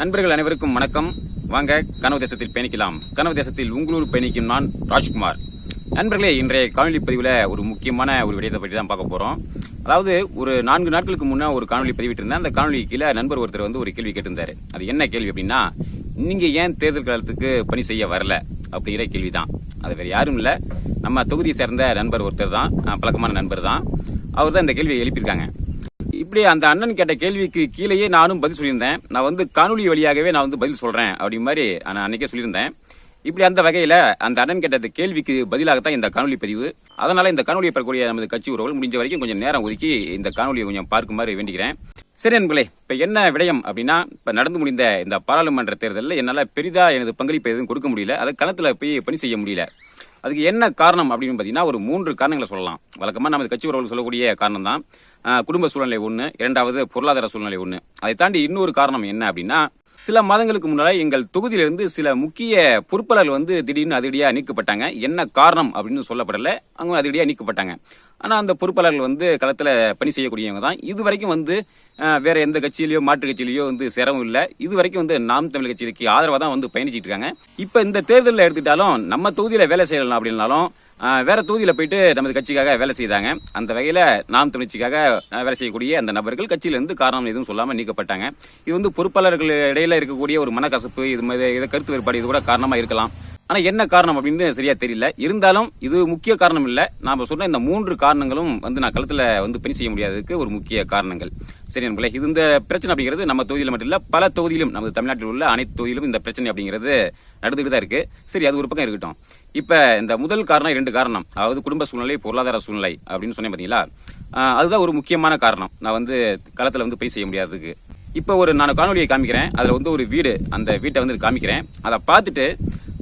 நண்பர்கள் அனைவருக்கும் வணக்கம். வாங்க கனவு தேசத்தில் பயணிக்கலாம். கனவு தேசத்தில் உங்களூர் பயணிக்கும் நான் ராஜ்குமார். நண்பர்களே, இன்றைய காணொலி பதிவுல ஒரு முக்கியமான ஒரு விடயத்தை பற்றி தான் பார்க்க போறோம். அதாவது ஒரு 4 நாட்களுக்கு முன்ன ஒரு காணொலி பதிவிட்டு இருந்தேன். அந்த காணொலி கீழே நண்பர் ஒருத்தர் வந்து ஒரு கேள்வி கேட்டிருந்தாரு. அது என்ன கேள்வி அப்படின்னா, நீங்க ஏன் தேர்தல் காலத்துக்கு பணி செய்ய வரல அப்படிங்கிற கேள்விதான். அது வேற யாரும் இல்ல, நம்ம தொகுதியை சேர்ந்த நண்பர் ஒருத்தர் தான், பழக்கமான நண்பர் தான். அவர் தான் இந்த கேள்வியை எழுப்பியிருக்காங்க. இப்படி அந்த அண்ணன் கேட்ட கேள்விக்கு கீழேயே நானும் பதில் சொல்லியிருந்தேன். நான் வந்து காணொலி வழியாகவே நான் வந்து பதில் சொல்றேன் அப்படி மாதிரி நான் அன்னைக்கே சொல்லியிருந்தேன். இப்படி அந்த வகையில அந்த அண்ணன் கேட்ட கேள்விக்கு பதிலாகத்தான் இந்த காணொலி பதிவு. அதனால இந்த காணொலியை பெறக்கூடிய நமது கட்சி உறவுகள் முடிஞ்ச வரைக்கும் கொஞ்சம் நேரம் ஒதுக்கி இந்த காணொலியை கொஞ்சம் பார்க்குமாறு வேண்டிக்கிறேன். சரி நண்பர்களே, இப்ப என்ன விடயம் அப்படின்னா, இப்ப நடந்து முடிந்த இந்த பாராளுமன்ற தேர்தலில் என்னால பெரிதா எனது பங்களிப்பு எதுவும் கொடுக்க முடியல. அதை களத்துல போய் பணி செய்ய முடியல. அதுக்கு என்ன காரணம் அப்படின்னு பாத்தீங்கன்னா, ஒரு 3 காரணங்களை சொல்லலாம். வழக்கமா நமது கட்சி உறவுகள் சொல்லக்கூடிய காரணம் தான் குடும்ப சூழ்நிலை ஒண்ணு, இரண்டாவது பொருளாதார சூழ்நிலை ஒண்ணு. அதை தாண்டி இன்னொரு காரணம் என்ன அப்படின்னா, சில மாதங்களுக்கு முன்னால எங்கள் தொகுதியிலிருந்து சில முக்கிய பொறுப்பாளர்கள் வந்து திடீர்னு அதிரடியா நீக்கப்பட்டாங்க. என்ன காரணம் அப்படின்னு சொல்லப்படல, அவங்க அதிரடியா நீக்கப்பட்டாங்க. ஆனா அந்த பொறுப்பாளர்கள் வந்து களத்துல பணி செய்யக்கூடியவங்க தான். இது வரைக்கும் வந்து வேற எந்த கட்சியிலயோ மாற்று கட்சியிலயோ வந்து சேரவும் இல்ல. இது வரைக்கும் வந்து நாம் தமிழ் கட்சிக்கு ஆதரவா தான் வந்து பயணிச்சிட்டு இருக்காங்க. இப்ப இந்த தேர்தலில் எடுத்துக்கிட்டாலும் நம்ம தொகுதியில வேலை செய்யலாம் அப்படின்னாலும் வேற தொகுதியில போயிட்டு நமது கட்சிக்காக வேலை செய்தாங்க. அந்த வகையில நாம் தமிழ்ச்சிக்காக வேலை செய்யக்கூடிய அந்த நபர்கள் கட்சியில இருந்து காரணம் எதுவும் சொல்லாம நீக்கப்பட்டாங்க. இது வந்து பொறுப்பாளர்கள் இடையில இருக்கக்கூடிய ஒரு மனக்கசப்பு, இது கருத்து வேறுபாடு, இது கூட காரணமா இருக்கலாம். ஆனா என்ன காரணம் அப்படின்னு சரியா தெரியல. இருந்தாலும் இது முக்கிய காரணம் இல்ல. நாம சொன்ன இந்த 3 காரணங்களும் வந்து நான் களத்துல வந்து பணி செய்ய முடியாததுக்கு ஒரு முக்கிய காரணங்கள். சரி நண்பர்களே, இது இந்த பிரச்சனை அப்படிங்கிறது நம்ம தொகுதியில மட்டும் இல்ல, பல தொகுதியிலும், நமது தமிழ்நாட்டில் உள்ள அனைத்து தொகுதியிலும் இந்த பிரச்சனை அப்படிங்கிறது நடந்துகிட்டு தான் இருக்கு. சரி, அது ஒரு பக்கம் இருக்கட்டும். இப்ப இந்த முதல் காரணம் 2 காரணம், அதாவது குடும்ப சூழ்நிலை, பொருளாதார சூழ்நிலை அப்படின்னு சொன்னேன் பாத்தீங்களா, அதுதான் ஒரு முக்கியமான காரணம் நான் வந்து களத்துல வந்து பணி செய்ய முடியாததுக்கு. இப்ப நான் காணொலியை காமிக்கிறேன். அதுல வந்து ஒரு வீடு, அந்த வீட்டை வந்து காமிக்கிறேன். அதை பார்த்துட்டு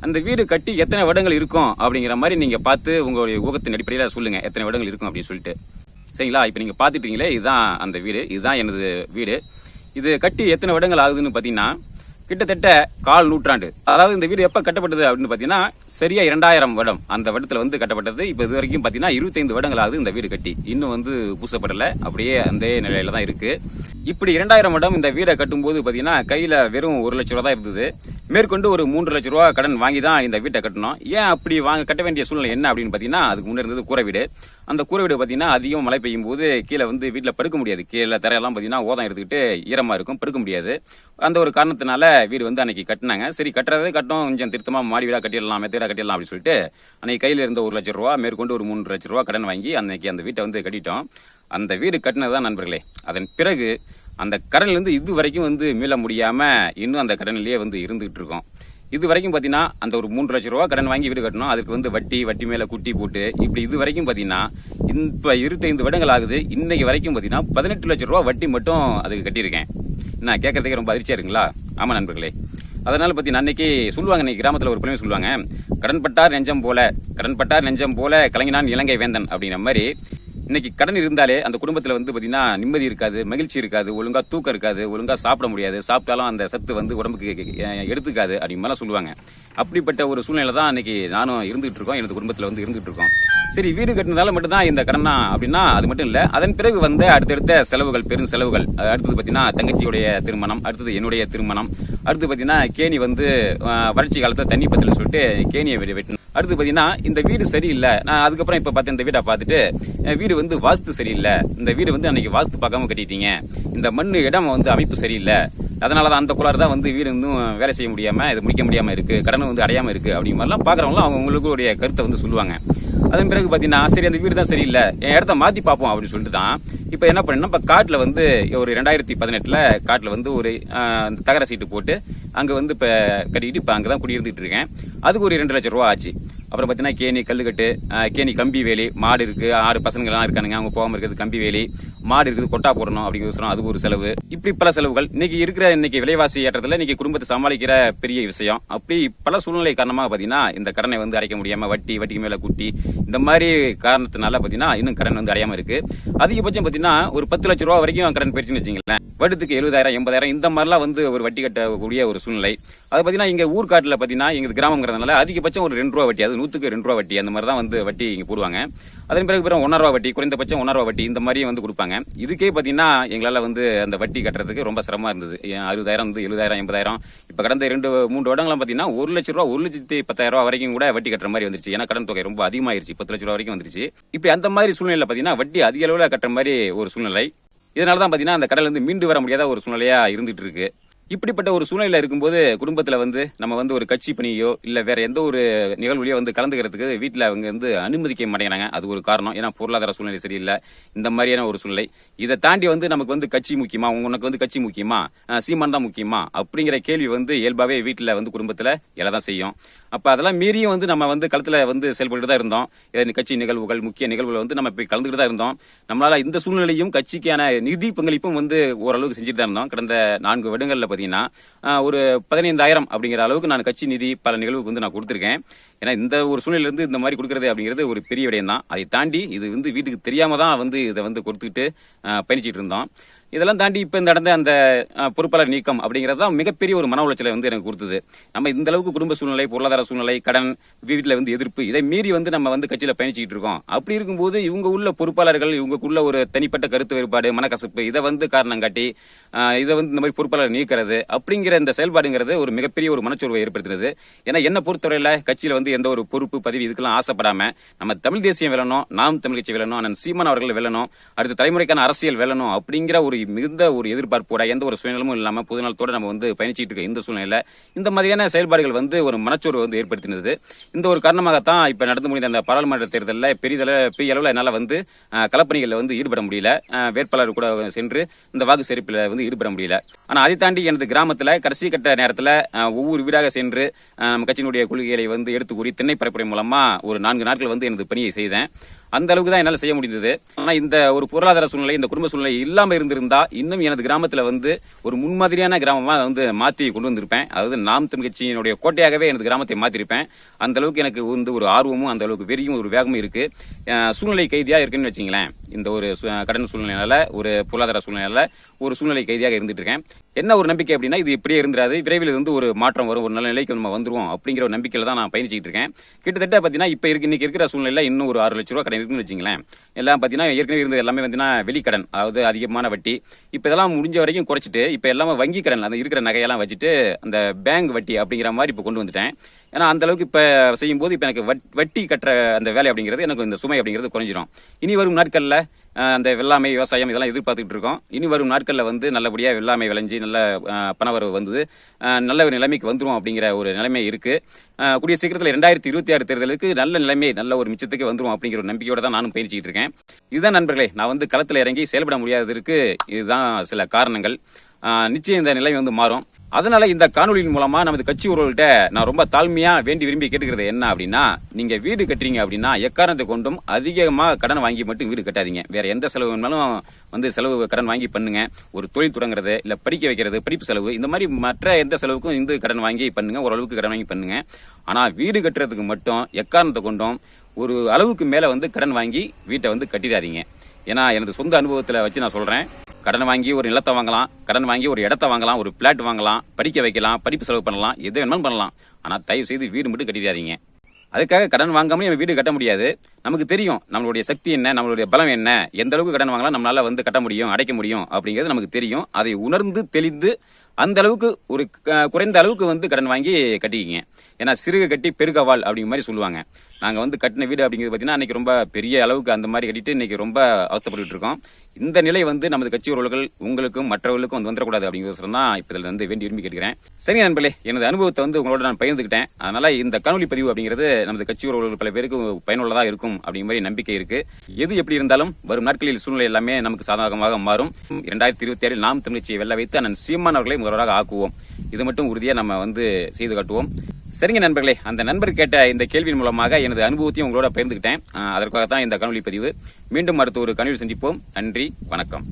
அந்த வீடு கட்டி எத்தனை வருடங்கள் இருக்கும் அப்படிங்கிற மாதிரி நீங்க பார்த்து உங்களுடைய ஊகத்தின் அடிப்படையில சொல்லுங்க எத்தனை வருடங்கள் இருக்கும் அப்படின்னு சொல்லிட்டு. சரிங்களா? இப்ப நீங்க பாத்துட்டீங்களே, இதுதான் அந்த வீடு, இதுதான் எனது வீடு. இது கட்டி எத்தனை வருடங்கள் ஆகுதுன்னு பாத்தீங்கன்னா கிட்டத்தட்ட 1/4 நூற்றாண்டு. அதாவது இந்த வீடு எப்ப கட்டப்பட்டது அப்படின்னு பாத்தீங்கன்னா சரியா 2000 வருடம் அந்த வருடத்துல வந்து கட்டப்பட்டது. இப்ப இது வரைக்கும் பாத்தீங்கன்னா 25 வருடங்கள் ஆகுது இந்த வீடு கட்டி. இன்னும் வந்து பூசப்படல, அப்படியே அந்த நிலையில தான் இருக்கு. இப்படி 2000 வருடம் இந்த வீடை கட்டும் போது பாத்தீங்கன்னா கையில வெறும் 1 லட்சம் ரூபாய் தான் இருந்தது. மேற்கொண்டு ஒரு 3 லட்சம் ரூபாய் கடன் வாங்கி தான் இந்த வீட்டை கட்டணும். ஏன் அப்படி கட்ட வேண்டிய சூழ்நிலை என்ன அப்படின்னு பாத்தீங்கன்னா, அதுக்கு முன்னாடி இருந்தது கூரை வீடு. அந்த கூரை வீடு பாத்தீங்கன்னா அதிகம் மழை பெய்யும் போது கீழே வந்து வீட்டுல படுக்க முடியாது. கீழே தரையெல்லாம் பாத்தீங்கன்னா ஓதம் எடுத்துக்கிட்டு ஈரமா இருக்கும், படுக்க முடியாது. அந்த ஒரு காரணத்தினால வீடு வந்து அன்னைக்கு கட்டினாங்க. சரி, கட்டுறது கட்டும், கொஞ்சம் திருத்தமா மாடி வீடா கட்டிடலாம், மெத்தேடா கட்டிடலாம் அப்படின்னு சொல்லிட்டு அன்னைக்கு கையில இருந்த 1 லட்சம் ரூபாய் மேற்கொண்டு ஒரு 3 லட்சம் ரூபாய் கடன் வாங்கி அன்னைக்கு அந்த வீட்டை வந்து கட்டிட்டோம். அந்த வீடு கட்டினதுதான் நண்பர்களே. அதன் பிறகு அந்த கடன்ல இருந்து இது வரைக்கும் வந்து மீள முடியாம இன்னும் அந்த கடனிலேயே வந்து இருந்துகிட்டு இருக்கோம். இது வரைக்கும் பாத்தீங்கன்னா அந்த ஒரு 3 லட்சம் ரூபாய் கடன் வாங்கி வீடு கட்டணும். அதுக்கு வந்து வட்டி மேல குட்டி போட்டு இப்படி இது வரைக்கும் பாத்தீங்கன்னா இப்ப 25 வருடங்கள் ஆகுது. இன்னைக்கு வரைக்கும் பாத்தீங்கன்னா 18 லட்சம் ரூபாய் வட்டி மட்டும் அதுக்கு கட்டியிருக்கேன். என்ன கேட்கறதுக்கே ரொம்ப அதிர்ச்சியா இருக்குங்களா? ஆமா நண்பர்களே. அதனால பத்தி அன்னைக்கு சொல்லுவாங்க, இன்னைக்கு கிராமத்துல ஒரு பழமொழி சொல்லுவாங்க, கடன்பட்டார் நெஞ்சம் போல கலங்கினான் இலங்கை வேந்தன் அப்படிங்கிற மாதிரி. இன்னைக்கு கடன் இருந்தாலே அந்த குடும்பத்துல வந்து பாத்தீங்கன்னா நிம்மதி இருக்காது, மகிழ்ச்சி இருக்காது, ஒழுங்கா தூக்கம் இருக்காது, ஒழுங்கா சாப்பிட முடியாது, சாப்பிட்டாலும் அந்த சத்து வந்து உடம்புக்கு எடுத்துக்காது அப்படின் சொல்லுவாங்க. அப்படிப்பட்ட ஒரு சூழ்நிலை தான் இன்னைக்கு நானும் இருந்துகிட்டு இருக்கோம், எனது குடும்பத்துல வந்து இருந்துகிட்டு இருக்கோம். சரி, வீடு கட்டினதால மட்டும்தான் இந்த கடனா அப்படின்னா அது மட்டும் இல்ல. அதன் பிறகு வந்து அடுத்தடுத்த செலவுகள், பெரும் செலவுகள். அடுத்தது பாத்தீங்கன்னா தங்கச்சியுடைய திருமணம், அடுத்தது என்னுடைய திருமணம், அடுத்து பாத்தீங்கன்னா கேணி வந்து வறட்சி காலத்துல தண்ணி பத்தலன்னு சொல்லிட்டு கேணியை வெட்டணும். அடுத்து பாத்தீங்கன்னா இந்த வீடு சரியில்லை. நான் அதுக்கப்புறம் இப்ப பார்த்தேன், இந்த வீட்டை பார்த்துட்டு வீடு வந்து வாஸ்து சரியில்லை, இந்த வீடு வந்து அன்னைக்கு வாஸ்து பார்க்காம கட்டிட்டீங்க, இந்த மண்ணு இடம் வந்து அமைப்பு சரியில்லை, அதனாலதான் அந்த குளாறு தான் வந்து வீடு இன்னும் வேலை செய்ய முடியாம, இது முடிக்க முடியாம இருக்கு, கடனை வந்து அடையாம இருக்கு அப்படிங்கிற மாதிரிலாம் பாக்குறவங்களும் அவங்க உங்களுடைய கருத்தை வந்து சொல்லுவாங்க. அதன் பிறகு பாத்தீங்கன்னா சரி, அந்த வீடு தான் சரியில்லை, என் இடத்த மாத்தி பார்ப்போம் அப்படின்னு சொல்லிட்டு தான் இப்ப என்ன பண்ணா, இப்ப காட்டுல வந்து ஒரு 2018 காட்டுல வந்து ஒரு தகர சீட்டு போட்டு அங்க வந்து இப்ப கட்டிக்கிட்டு இப்ப அங்கதான் குடியிருந்துட்டு இருக்கேன். அதுக்கு ஒரு 2 லட்சம் ரூபாய் ஆச்சு. அப்புறம் பாத்தீங்கன்னா கேணி கல்லுக்கட்டு, கேணி கம்பி வேலி, மாடு இருக்கு, 6 பசங்க எல்லாம் இருக்கானுங்க, அவங்க போகாம இருக்கிறது கம்பி வேலி, மாடு இருக்குது, கொட்டா போடணும் அப்படிங்கிற அதுக்கு ஒரு செலவு. இப்படி பல செலவுகள். இன்னைக்கு விலைவாசி ஏற்றத்துல இன்னைக்கு குடும்பத்தை சமாளிக்கிற பெரிய விஷயம். அப்படி பல சூழ்நிலை காரணமாக பாத்தீங்கன்னா இந்த கடனை வந்து அடைக்க முடியாம வட்டிக்கு மேல குட்டி, இந்த மாதிரி காரணத்தினால பாத்தீங்கன்னா இன்னும் கடன் வந்து அடையாம இருக்கு. அதிகபட்சம் பாத்தீங்கன்னா ஒரு 10 லட்சம் ரூபாய் வரைக்கும் கடன் போயிடுச்சுன்னு வச்சுங்களேன். வருடத்துக்கு 70,000 80,000 இந்த மாதிரிலாம் வந்து ஒரு வட்டி கட்டக்கூடிய ஒரு சூழ்நிலை. அது பாத்தீங்கன்னா இங்க ஊர்காட்டுல பாத்தீங்கன்னா எங்க கிராமங்கிறதுனால அதிகபட்சம் ஒரு 2 ரூபா வட்டி, அது 100க்கு 2 ரூபா வட்டி அந்த மாதிரி தான் வந்து வட்டி இங்கே போடுவாங்க. அதன் பிறகு 1 ரூபா வட்டி, குறைந்தபட்சம் 1 ரூபா வட்டி இந்த மாதிரி வந்து கொடுப்பாங்க. இதுக்கே பார்த்தீங்கன்னா எங்களால் வந்து அந்த வட்டி கட்டுறதுக்கு ரொம்ப சிரமமாக இருந்தது. 60,000 வந்து 70,000 80,000 இப்போ கடந்த 2-3 வருடங்களாம் பார்த்தீங்கன்னா 1 லட்ச ரூபா 1,10,000 ரூபா வரைக்கும் கூட வட்டி கட்டுற மாதிரி வந்துருச்சு. ஏன்னா கடன் தொகை ரொம்ப அதிகமாயிருச்சு, 10 லட்ச ரூபா வரைக்கும் வந்துருச்சு. இப்படி அந்த மாதிரி சூழ்நிலையில் பார்த்தீங்கன்னா வட்டி அதிக அளவில் கட்டுற மாதிரி ஒரு சூழ்நிலை. இதனால தான் பார்த்தீங்கன்னா அந்த கடன்ல இருந்து மீண்டு வர முடியாத ஒரு சூழ்நிலையா இருந்துட்டு இருக்கு. இப்படிப்பட்ட ஒரு சூழ்நிலையில இருக்கும்போது குடும்பத்துல வந்து நம்ம வந்து ஒரு கட்சி பணியோ இல்ல வேற எந்த ஒரு நிகழ்வுலையோ வந்து கலந்துக்கிறதுக்கு வீட்டுல அவங்க வந்து அனுமதிக்க மாட்டேங்கிறாங்க. அது ஒரு காரணம். ஏன்னா பொருளாதார சூழ்நிலை சரியில்லை, இந்த மாதிரியான ஒரு சூழ்நிலை. இதை தாண்டி வந்து நமக்கு வந்து கட்சி முக்கியமா, உனக்கு வந்து கட்சி முக்கியமா, சீமான் தான் முக்கியமா அப்படிங்கிற கேள்வி வந்து இயல்பாவே வீட்டுல வந்து குடும்பத்துல எல்லாம் செய்யும். அப்ப அதெல்லாம் மீறியும் வந்து நம்ம வந்து களத்துல வந்து செயல்பட்டு தான் இருந்தோம். கட்சி நிகழ்வுகள், முக்கிய நிகழ்வுகள் வந்து நம்ம போய் கலந்துட்டு தான் இருந்தோம். நம்மளால இந்த சூழ்நிலையும் கட்சிக்கான நிதி பங்களிப்பும் வந்து ஓரளவுக்கு செஞ்சுட்டு தான் இருந்தோம். கடந்த 4 வருடங்கள்ல பாத்தீங்கன்னா ஒரு 15,000 அப்படிங்கிற அளவுக்கு நான் கட்சி நிதி பல நிகழ்வுக்கு வந்து நான் கொடுத்திருக்கேன். ஏன்னா இந்த ஒரு சூழ்நிலையில இருந்து இந்த மாதிரி கொடுக்கறது அப்படிங்கிறது ஒரு பெரிய விடயம் தான். அதை தாண்டி இது வந்து வீட்டுக்கு தெரியாம தான் வந்து இதை வந்து கொடுத்துட்டு பயணிச்சிட்டு இருந்தோம். இதெல்லாம் தாண்டி இப்ப இந்த நடந்த அந்த பொறுப்பாளர் நீக்கம் அப்படிங்கிறது தான் மிகப்பெரிய ஒரு மன உளைச்சலை வந்து எனக்கு கொடுத்தது. நம்ம இந்த அளவுக்கு குடும்ப சூழ்நிலை, பொருளாதார சூழ்நிலை, கடன், வீட்டுல வந்து எதிர்ப்பு, இதை மீறி வந்து நம்ம வந்து கட்சியில பயணிச்சுட்டு இருக்கோம். அப்படி இருக்கும்போது இவங்க உள்ள பொறுப்பாளர்கள் இவங்களுக்குள்ள ஒரு தனிப்பட்ட கருத்து வேறுபாடு, மனக்கசப்பு, இதை வந்து காரணம் காட்டி இதை வந்து இந்த மாதிரி பொறுப்பாளர் நீக்கிறது அப்படிங்கிற இந்த செயல்பாடுங்கிறது ஒரு மிகப்பெரிய ஒரு மனச்சோர்வை ஏற்படுத்தினது. ஏன்னா என்ன பொறுத்தவரையில கட்சியில வந்து எந்த ஒரு பொறுப்பு பதவி இதுக்கெல்லாம் ஆசைப்படாம நம்ம தமிழ் தேசியம் வெல்லணும், நாம் தமிழ் கட்சி வெல்லணும், அண்ணன் சீமான் அவர்கள் வெல்லணும், அடுத்த தலைமுறைக்கான அரசியல் வெல்லணும் அப்படிங்கிற ஒரு மிகுந்த ஒரு எதிர்பார்ப்போட எந்த ஒரு சுயநலமும் இல்லாம பொதுநலத்தோட நம்ம வந்து பயணிச்சிட்டு இருக்க இந்த சூழ்நிலையில இந்த மாதிரியான செயல்பாடுகள் வந்து ஒரு மனச்சோர்வு வந்து ஏற்படுத்தினது. இந்த ஒரு காரணமாகத்தான் இப்ப நடந்து முடிந்த அந்த பாராளுமன்ற தேர்தலில் பெரிய அளவில் என்னால வந்து களப்பணிகளில் வந்து ஈடுபட முடியல. வேட்பாளர் கூட சென்று இந்த வாக்கு சேகரிப்பில் வந்து ஈடுபட முடியல. ஆனா அதை தாண்டி எனது கிராமத்துல கடைசி கட்ட நேரத்தில் ஒவ்வொரு வீடாக சென்று நம்ம கட்சியினுடைய கொள்கைகளை வந்து எடுத்து கூறி திண்ணை பரப்புரை மூலமா ஒரு 4 நாட்கள் வந்து எனது பணியை செய்தேன். அந்த அளவுக்கு தான் என்னால் செய்ய முடிந்தது. ஆனா இந்த ஒரு பொருளாதார சூழ்நிலை, இந்த குடும்ப சூழ்நிலை இல்லாம இருந்திருந்தா இன்னும் எனது கிராமத்துல வந்து ஒரு முன்மாதிரியான கிராமமா வந்து மாத்தி கொண்டு வந்திருப்பேன். அதாவது நாம் தமிழ் கட்சியினுடைய கோட்டையாகவே எனது கிராமத்தை மாத்திருப்பேன். அந்த அளவுக்கு எனக்கு வந்து ஒரு ஆர்வமும் அந்த அளவுக்கு வெறியும் ஒரு வேகமும் இருக்கு. சூழ்நிலை கைதியா இருக்குன்னு வச்சுங்களேன். இந்த ஒரு கடன் சூழ்நிலையால, ஒரு பொருளாதார சூழ்நிலையால ஒரு சூழ்நிலை கைதியாக இருந்துட்டு இருக்கேன். என்ன ஒரு நம்பிக்கை அப்படின்னா, இது இப்படியே இருந்துராது, விரைவில் இருந்து ஒரு மாற்றம் வரும், ஒரு நல்ல நிலைக்கு நம்ம வந்துருவோம் அப்படிங்கிற ஒரு நம்பிக்கையில தான் நான் பயணிச்சுட்டு இருக்கேன். கிட்டத்தட்ட பாத்தீங்கன்னா இப்ப இன்னைக்கு இருக்கிற சூழ்நிலையில இன்னும் ஒரு 6 லட்ச ரூபாய் கடன் இருக்குன்னு வச்சுங்களேன். எல்லாம் பாத்தீங்கன்னா ஏற்கனவே இருந்தது எல்லாமே பாத்தீங்கன்னா வெளிக்கடன், அதாவது அதிகமான வட்டி. இப்ப இதெல்லாம் முடிஞ்ச வரைக்கும் குறைச்சிட்டு இப்ப எல்லாமே வங்கி கடன், அந்த இருக்கிற நகையெல்லாம் வச்சுட்டு அந்த பேங்க் வட்டி அப்படிங்கிற மாதிரி இப்ப கொண்டு வந்துட்டேன். ஏன்னா அந்த அளவுக்கு இப்ப செய்யும் போது இப்ப எனக்கு வட்டி கட்டுற அந்த வேலை அப்படிங்கிறது, எனக்கு இந்த சுமை அப்படிங்கிறது குறைஞ்சிடும். இனி வரும் நாட்கள்ல அந்த வெள்ளாமை, விவசாயம் இதெல்லாம் எதிர்பார்த்துட்டு இருக்கோம். இனி வரும் நாட்கள்ல வந்து நல்லபடியா வெள்ளாமை விளைஞ்சி நல்ல பணவரவு வந்து நல்ல ஒரு நிலைமைக்கு வந்துரும் அப்படிங்கிற ஒரு நிலைமை இருக்கு. கூடிய சீக்கிரத்தில் 2026 தேர்தலுக்கு நல்ல நிலைமை, நல்ல ஒரு மிச்சத்துக்கு வந்துரும் அப்படிங்கிற ஒரு நம்பிக்கையோட தான் நானும் பயிற்சிட்டு இருக்கேன். இதுதான் நண்பர்களே, நான் வந்து களத்துல இறங்கி செயல்பட முடியாததற்கு இதுதான் சில காரணங்கள். நிச்சயம் இந்த நிலை வந்து மாறும். அதனால இந்த காணொலியின் மூலமா நமது கட்சி உறவுகள்கிட்ட நான் ரொம்ப தாழ்மையா வேண்டி விரும்பி கேட்டுக்கிறது என்ன அப்படின்னா, நீங்க வீடு கட்டுறீங்க அப்படின்னா எக்காரணத்தை கொண்டும் அதிகமா கடன் வாங்கி மட்டும் வீடு கட்டாதீங்க. வேற எந்த செலவு வேணாலும் வந்து செலவு கடன் வாங்கி பண்ணுங்க. ஒரு தொழில் தொடங்குறது, இல்ல படிக்க வைக்கிறது, படிப்பு செலவு, இந்த மாதிரி மற்ற எந்த செலவுக்கும் இந்த கடன் வாங்கி பண்ணுங்க, ஓரளவுக்கு கடன் வாங்கி பண்ணுங்க. ஆனா வீடு கட்டுறதுக்கு மட்டும் எக்காரணத்தை கொண்டும் ஒரு அளவுக்கு மேல வந்து கடன் வாங்கி வீட்டை வந்து கட்டிடாதீங்க. ஏன்னா எனது சொந்த அனுபவத்துல வச்சு நான் சொல்றேன். கடன் வாங்கி ஒரு நிலத்தை வாங்கலாம், கடன் வாங்கி ஒரு இடத்த வாங்கலாம், ஒரு பிளாட் வாங்கலாம், படிக்க வைக்கலாம், படிப்பு செலவு பண்ணலாம், எது வேணாலும் பண்ணலாம். ஆனா தயவு செய்து வீடு மட்டும் கட்டிடாதீங்க. அதுக்காக கடன் வாங்காமலே நம்ம வீடு கட்ட முடியாது. நமக்கு தெரியும் நம்மளுடைய சக்தி என்ன, நம்மளுடைய பலம் என்ன, எந்த அளவுக்கு கடன் வாங்கலாம் நம்மளால வந்து கட்ட முடியும், அடைக்க முடியும் அப்படிங்கிறது நமக்கு தெரியும். அதை உணர்ந்து தெளிந்து அந்த அளவுக்கு ஒரு குறைந்த அளவுக்கு வந்து கடன் வாங்கி கட்டிக்கிங்க. ஏன்னா சிறுக கட்டி பெருகவாள் அப்படிங்கிற மாதிரி சொல்லுவாங்க. நாங்க வந்து கட்டின வீடு அப்படிங்கிறது பாத்தீங்கன்னா அன்னைக்கு ரொம்ப பெரிய அளவுக்கு அந்த மாதிரி கட்டிட்டு இன்னைக்கு ரொம்ப அவஸ்தப்பட்டு இருக்கோம். இந்த நிலை வந்து நமது கட்சி உறவுகள் உங்களுக்கும் மற்றவர்களுக்கும் வந்து வந்துடக்கூடாது அப்படிங்கிறது தான் இப்ப இதுல வந்து வேண்டி விரும்பி கேட்கிறேன். சரி நண்பர்களே, எனது அனுபவத்தை வந்து உங்களோட நான் பகிர்ந்துக்கிட்டேன். அதனால இந்த காணொலி பதிவு அப்படிங்கிறது நமது கட்சி உறவுகள் பல பேருக்கு பயனுள்ளதா இருக்கும் அப்படிங்கிற மாதிரி நம்பிக்கை இருக்கு. எது எப்படி இருந்தாலும் வரும் நாட்களில் சூழ்நிலை எல்லாமே நமக்கு சாதகமாக மாறும். 2026 நாம் தமிழ்ச்சியை வெல்ல வைத்து அண்ணன் சீமான் அவர்களை முதல்வராக ஆக்குவோம். இது மட்டும் உறுதியா நம்ம வந்து செய்து காட்டுவோம். சரிங்க நண்பர்களே, அந்த நண்பர் கேட்ட இந்த கேள்வியின் மூலமாக எனது அனுபவத்தையும் உங்களோட பகிர்ந்துக்கிட்டேன். அதற்காகத்தான் இந்த காணொலி பதிவு. மீண்டும் அடுத்த ஒரு காணொலி சந்திப்போம். நன்றி, வணக்கம்.